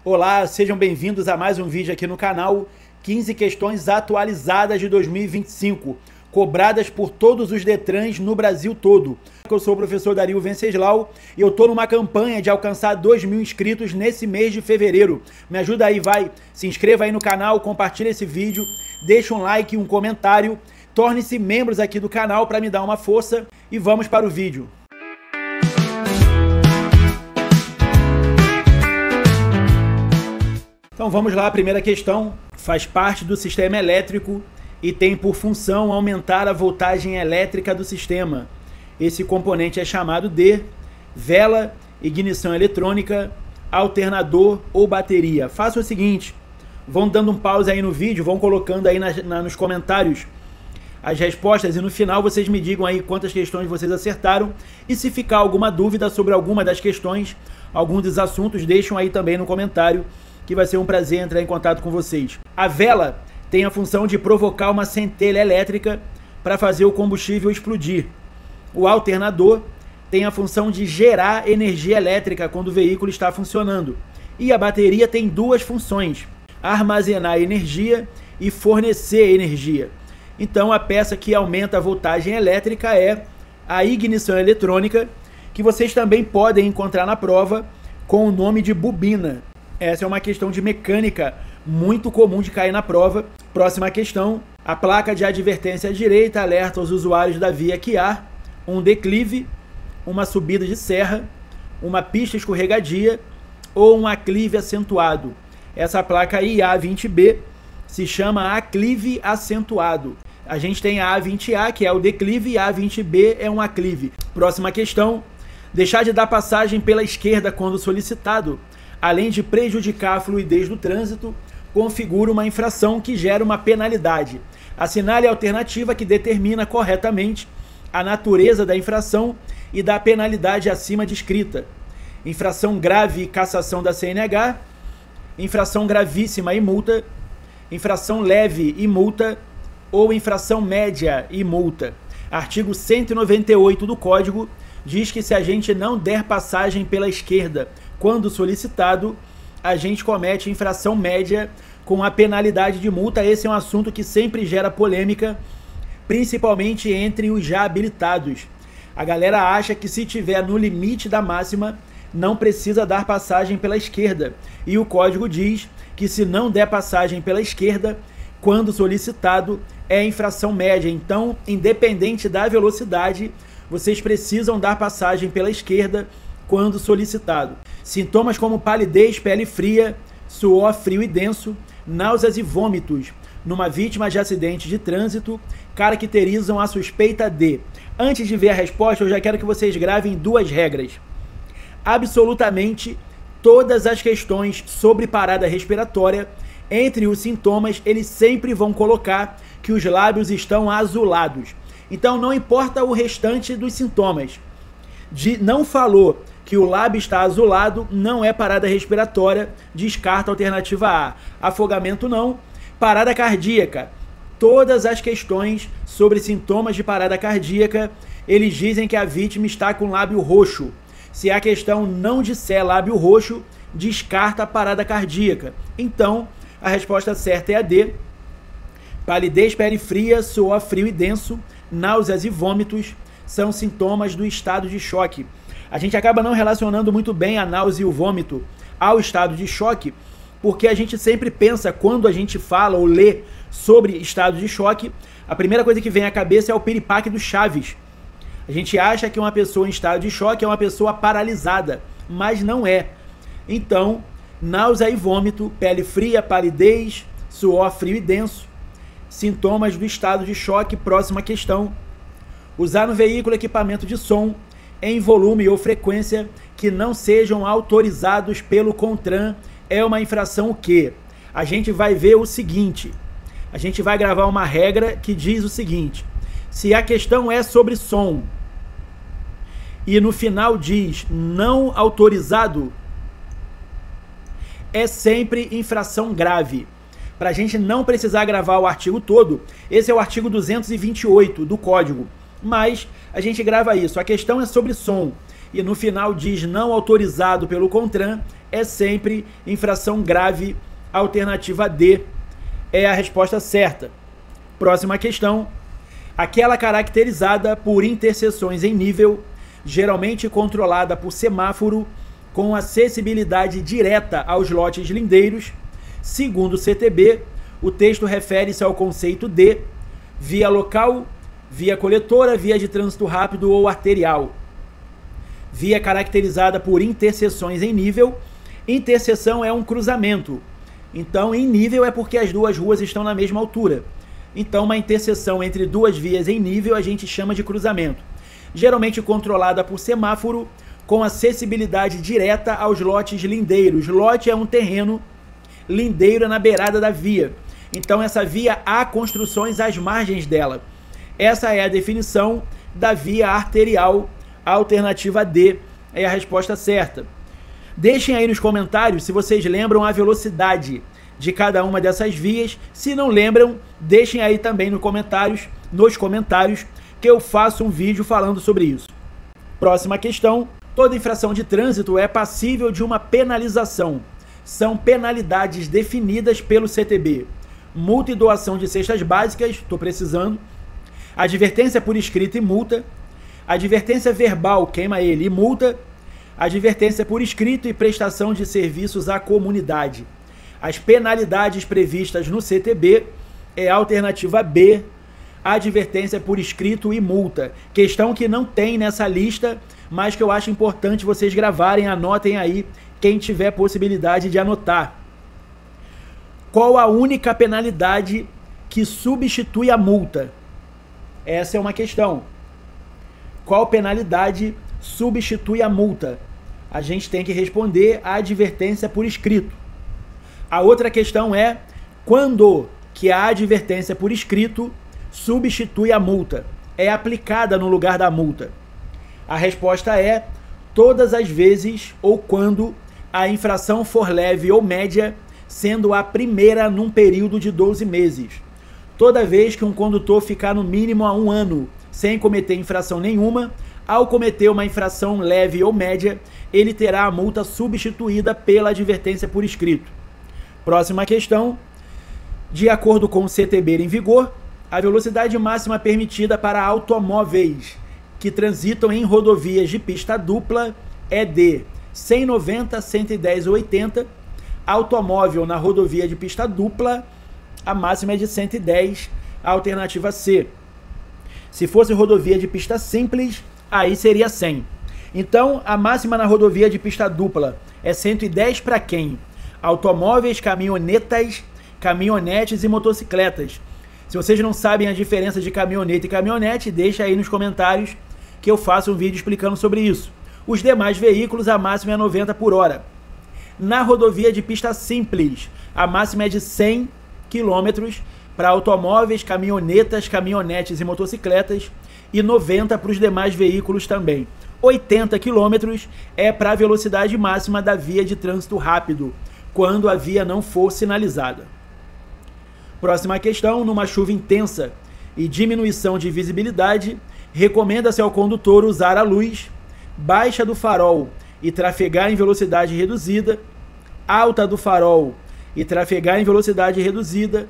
Olá, sejam bem-vindos a mais um vídeo aqui no canal. 15 questões atualizadas de 2025, cobradas por todos os Detrans no Brasil todo. Eu sou o professor Dario Venceslau e eu tô numa campanha de alcançar 2.000 inscritos nesse mês de fevereiro. Me ajuda aí, vai, se inscreva aí no canal, compartilha esse vídeo, deixa um like e um comentário, torne-se membros aqui do canal para me dar uma força e vamos para o vídeo. Então vamos lá, a primeira questão faz parte do sistema elétrico e tem por função aumentar a voltagem elétrica do sistema. Esse componente é chamado de vela, ignição eletrônica, alternador ou bateria. Faça o seguinte, vão dando um pause aí no vídeo, vão colocando aí nos comentários as respostas e no final vocês me digam aí quantas questões vocês acertaram e se ficar alguma dúvida sobre alguma das questões, algum dos assuntos, deixam aí também no comentário, que vai ser um prazer entrar em contato com vocês. A vela tem a função de provocar uma centelha elétrica para fazer o combustível explodir. O alternador tem a função de gerar energia elétrica quando o veículo está funcionando. E a bateria tem duas funções: armazenar energia e fornecer energia. Então a peça que aumenta a voltagem elétrica é a ignição eletrônica, que vocês também podem encontrar na prova com o nome de bobina. Essa é uma questão de mecânica muito comum de cair na prova. Próxima questão. A placa de advertência à direita alerta os usuários da via que há um declive, uma subida de serra, uma pista escorregadia ou um aclive acentuado. Essa placa aí, A20B, se chama aclive acentuado. A gente tem a A20A, que é o declive, e a A20B é um aclive. Próxima questão. Deixar de dar passagem pela esquerda quando solicitado, além de prejudicar a fluidez do trânsito, configura uma infração que gera uma penalidade. Assinale a alternativa que determina corretamente a natureza da infração e da penalidade acima descrita. Infração grave e cassação da CNH, infração gravíssima e multa, infração leve e multa ou infração média e multa. Artigo 198 do Código diz que se a gente não der passagem pela esquerda quando solicitado, a gente comete infração média com a penalidade de multa. Esse é um assunto que sempre gera polêmica, principalmente entre os já habilitados. A galera acha que se tiver no limite da máxima, não precisa dar passagem pela esquerda. E o código diz que se não der passagem pela esquerda, quando solicitado, é infração média. Então, independente da velocidade, vocês precisam dar passagem pela esquerda quando solicitado. Sintomas como palidez, pele fria, suor frio e denso, náuseas e vômitos numa vítima de acidente de trânsito caracterizam a suspeita de... Antes de ver a resposta, eu já quero que vocês gravem duas regras. Absolutamente todas as questões sobre parada respiratória, entre os sintomas, eles sempre vão colocar que os lábios estão azulados. Então não importa o restante dos sintomas. Não falou que o lábio está azulado, não é parada respiratória, descarta a alternativa A. Afogamento não. Parada cardíaca. Todas as questões sobre sintomas de parada cardíaca, eles dizem que a vítima está com lábio roxo. Se a questão não disser lábio roxo, descarta a parada cardíaca. Então, a resposta certa é a D. Palidez, pele fria, suor frio e denso, náuseas e vômitos são sintomas do estado de choque. A gente acaba não relacionando muito bem a náusea e o vômito ao estado de choque, porque a gente sempre pensa, quando a gente fala ou lê sobre estado de choque, a primeira coisa que vem à cabeça é o piripaque do Chaves. A gente acha que uma pessoa em estado de choque é uma pessoa paralisada, mas não é. Então, náusea e vômito, pele fria, palidez, suor frio e denso, sintomas do estado de choque. Próxima questão. Usar no veículo equipamento de som em volume ou frequência que não sejam autorizados pelo CONTRAN é uma infração o quê? A gente vai ver o seguinte, a gente vai gravar uma regra que diz o seguinte: se a questão é sobre som e no final diz não autorizado, é sempre infração grave. Para a gente não precisar gravar o artigo todo, esse é o artigo 228 do Código. Mas a gente grava isso. A questão é sobre som e no final diz não autorizado pelo CONTRAN, é sempre infração grave. Alternativa D é a resposta certa. Próxima questão. Aquela caracterizada por interseções em nível, geralmente controlada por semáforo, com acessibilidade direta aos lotes lindeiros. Segundo o CTB, o texto refere-se ao conceito de via local, via coletora, via de trânsito rápido ou arterial. Via caracterizada por interseções em nível. Interseção é um cruzamento. Então, em nível é porque as duas ruas estão na mesma altura. Então, uma interseção entre duas vias em nível a gente chama de cruzamento. Geralmente controlada por semáforo, com acessibilidade direta aos lotes lindeiros. Lote é um terreno, lindeiro é na beirada da via. Então, essa via há construções às margens dela. Essa é a definição da via arterial. A alternativa D é a resposta certa. Deixem aí nos comentários se vocês lembram a velocidade de cada uma dessas vias. Se não lembram, deixem aí também nos comentários, que eu faço um vídeo falando sobre isso. Próxima questão. Toda infração de trânsito é passível de uma penalização. São penalidades definidas pelo CTB. Multa e doação de cestas básicas, estou precisando. Advertência por escrito e multa. Advertência verbal, queima ele, e multa. Advertência por escrito e prestação de serviços à comunidade. As penalidades previstas no CTB é a alternativa B, advertência por escrito e multa. Questão que não tem nessa lista, mas que eu acho importante vocês gravarem, anotem aí, quem tiver possibilidade de anotar. Qual a única penalidade que substitui a multa? Essa é uma questão. Qual penalidade substitui a multa? A gente tem que responder a advertência por escrito. A outra questão é quando que a advertência por escrito substitui a multa, é aplicada no lugar da multa. A resposta é todas as vezes ou quando a infração for leve ou média, sendo a primeira num período de 12 meses. Toda vez que um condutor ficar no mínimo há 1 ano sem cometer infração nenhuma, ao cometer uma infração leve ou média, ele terá a multa substituída pela advertência por escrito. Próxima questão. De acordo com o CTB em vigor, a velocidade máxima permitida para automóveis que transitam em rodovias de pista dupla é de 190, 110 ou 80. Automóvel na rodovia de pista dupla, a máxima é de 110, a alternativa C. Se fosse rodovia de pista simples, aí seria 100. Então, a máxima na rodovia de pista dupla é 110 para quem? Automóveis, caminhonetas, caminhonetes e motocicletas. Se vocês não sabem a diferença de caminhonete e caminhonete, deixa aí nos comentários que eu faço um vídeo explicando sobre isso. Os demais veículos, a máxima é 90 por hora. Na rodovia de pista simples, a máxima é de 100 km para automóveis, caminhonetas, caminhonetes e motocicletas e 90 para os demais veículos também. 80 km é para a velocidade máxima da via de trânsito rápido, quando a via não for sinalizada. Próxima questão. Numa chuva intensa e diminuição de visibilidade, recomenda-se ao condutor usar a luz baixa do farol e trafegar em velocidade reduzida, alta do farol e trafegar em velocidade reduzida,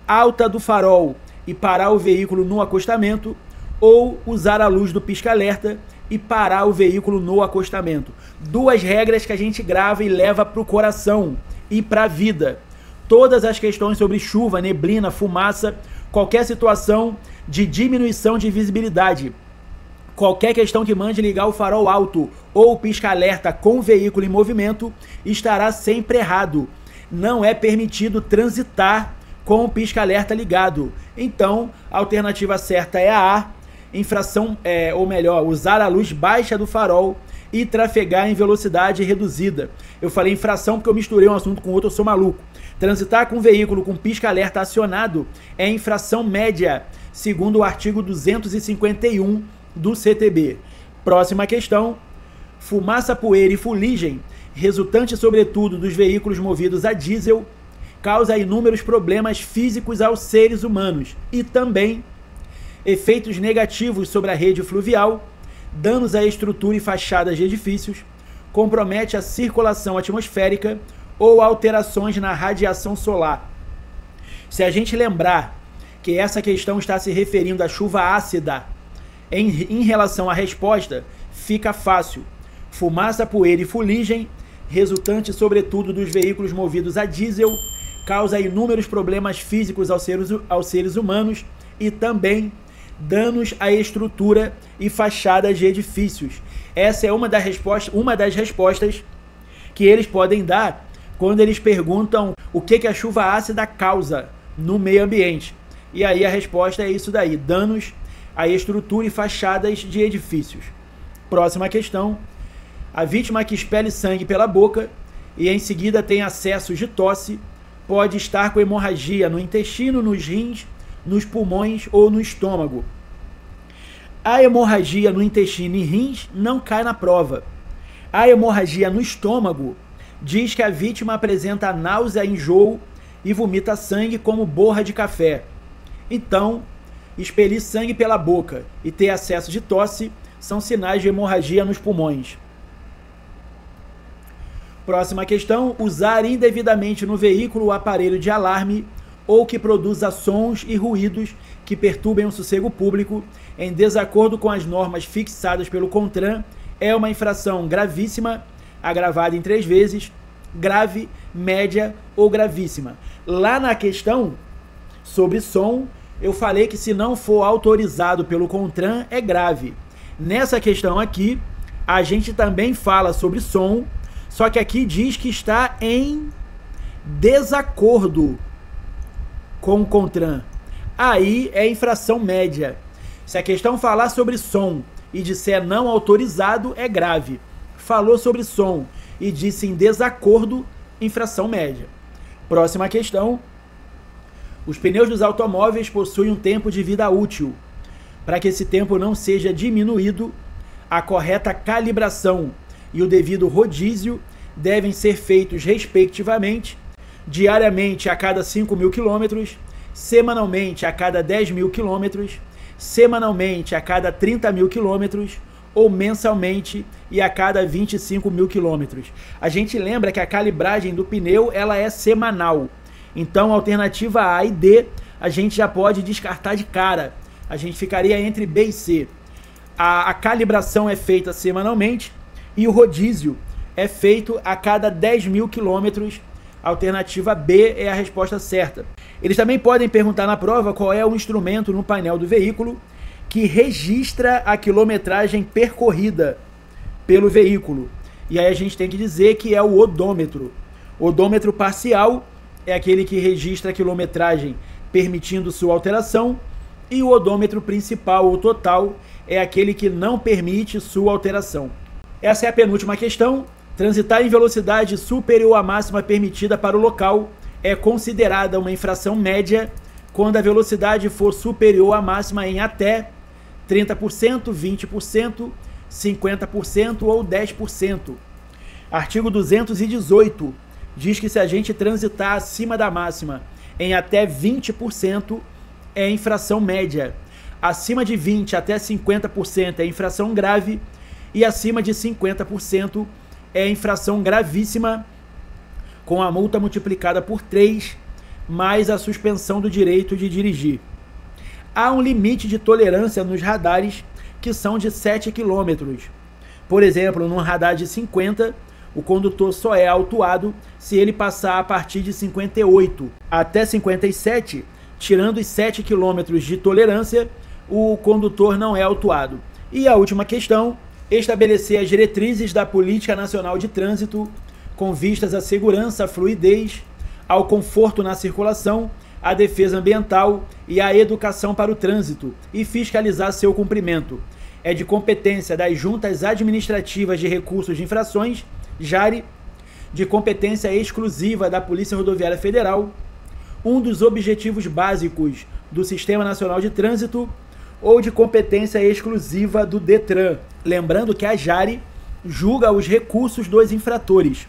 alta do farol e parar o veículo no acostamento, ou usar a luz do pisca-alerta e parar o veículo no acostamento. Duas regras que a gente grava e leva para o coração e para a vida. Todas as questões sobre chuva, neblina, fumaça, qualquer situação de diminuição de visibilidade, qualquer questão que mande ligar o farol alto ou o pisca-alerta com o veículo em movimento, estará sempre errado. Não é permitido transitar com o pisca-alerta ligado. Então, a alternativa certa é a A, infração, ou melhor, usar a luz baixa do farol e trafegar em velocidade reduzida. Eu falei infração porque eu misturei um assunto com outro, eu sou maluco. Transitar com um veículo com pisca-alerta acionado é infração média, segundo o artigo 251 do CTB. Próxima questão. Fumaça, poeira e fuligem, resultante sobretudo dos veículos movidos a diesel, causa inúmeros problemas físicos aos seres humanos e também efeitos negativos sobre a rede fluvial, danos à estrutura e fachadas de edifícios, compromete a circulação atmosférica ou alterações na radiação solar. Se a gente lembrar que essa questão está se referindo à chuva ácida, em relação à resposta, fica fácil. Fumaça, poeira e fuligem, resultante sobretudo dos veículos movidos a diesel, causa inúmeros problemas físicos aos seres humanos e também danos à estrutura e fachadas de edifícios. Essa é uma das respostas que eles podem dar quando eles perguntam o que a chuva ácida causa no meio ambiente. E aí a resposta é isso daí, danos à estrutura e fachadas de edifícios. Próxima questão. A vítima que expele sangue pela boca e em seguida tem acessos de tosse pode estar com hemorragia no intestino, nos rins, nos pulmões ou no estômago. A hemorragia no intestino e rins não cai na prova. A hemorragia no estômago diz que a vítima apresenta náusea, enjoo e vomita sangue como borra de café. Então, expelir sangue pela boca e ter acesso de tosse são sinais de hemorragia nos pulmões. Próxima questão. Usar indevidamente no veículo o aparelho de alarme ou que produza sons e ruídos que perturbem o sossego público em desacordo com as normas fixadas pelo CONTRAN é uma infração gravíssima, agravada em 3 vezes, grave, média ou gravíssima. Lá na questão sobre som, eu falei que se não for autorizado pelo CONTRAN é grave. Nessa questão aqui, a gente também fala sobre som, só que aqui diz que está em desacordo com o CONTRAN. Aí é infração média. Se a questão falar sobre som e disser não autorizado, é grave. Falou sobre som e disse em desacordo, infração média. Próxima questão. Os pneus dos automóveis possuem um tempo de vida útil. Para que esse tempo não seja diminuído, a correta calibração e o devido rodízio devem ser feitos respectivamente, diariamente a cada 5.000 km, semanalmente a cada 10.000 km, semanalmente a cada 30.000 km ou mensalmente e a cada 25.000 km. A gente lembra que a calibragem do pneu ela é semanal. Então, alternativa A e D, a gente já pode descartar de cara. A gente ficaria entre B e C. A calibração é feita semanalmente e o rodízio é feito a cada 10.000 km. Alternativa B é a resposta certa. Eles também podem perguntar na prova qual é o instrumento no painel do veículo que registra a quilometragem percorrida pelo veículo. E aí a gente tem que dizer que é o odômetro. O odômetro parcial é aquele que registra a quilometragem permitindo sua alteração, e o odômetro principal ou total é aquele que não permite sua alteração. Essa é a penúltima questão. Transitar em velocidade superior à máxima permitida para o local é considerada uma infração média quando a velocidade for superior à máxima em até 30%, 20%, 50% ou 10%. Artigo 218 diz que se a gente transitar acima da máxima em até 20% é infração média. Acima de 20% até 50% é infração grave e acima de 50% é infração gravíssima, com a multa multiplicada por 3, mais a suspensão do direito de dirigir. Há um limite de tolerância nos radares, que são de 7 km. Por exemplo, num radar de 50, o condutor só é autuado se ele passar a partir de 58 até 57, tirando os 7 km de tolerância, o condutor não é autuado. E a última questão, estabelecer as diretrizes da Política Nacional de Trânsito com vistas à segurança, à fluidez, ao conforto na circulação, à defesa ambiental e à educação para o trânsito e fiscalizar seu cumprimento. É de competência das Juntas Administrativas de Recursos de Infrações, JARE, de competência exclusiva da Polícia Rodoviária Federal, um dos objetivos básicos do Sistema Nacional de Trânsito ou de competência exclusiva do DETRAN. Lembrando que a JARE julga os recursos dos infratores.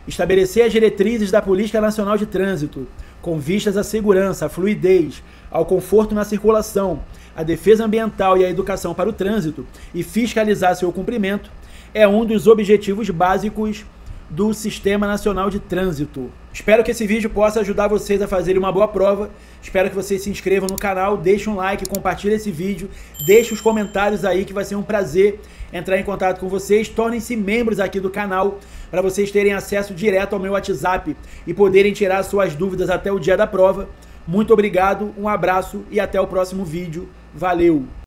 Estabelecer as diretrizes da Política Nacional de Trânsito com vistas à segurança, à fluidez, ao conforto na circulação, à defesa ambiental e à educação para o trânsito e fiscalizar seu cumprimento, é um dos objetivos básicos do Sistema Nacional de Trânsito. Espero que esse vídeo possa ajudar vocês a fazerem uma boa prova. Espero que vocês se inscrevam no canal, deixem um like, compartilhem esse vídeo, deixem os comentários aí que vai ser um prazer entrar em contato com vocês. Tornem-se membros aqui do canal para vocês terem acesso direto ao meu WhatsApp e poderem tirar suas dúvidas até o dia da prova. Muito obrigado, um abraço e até o próximo vídeo. Valeu!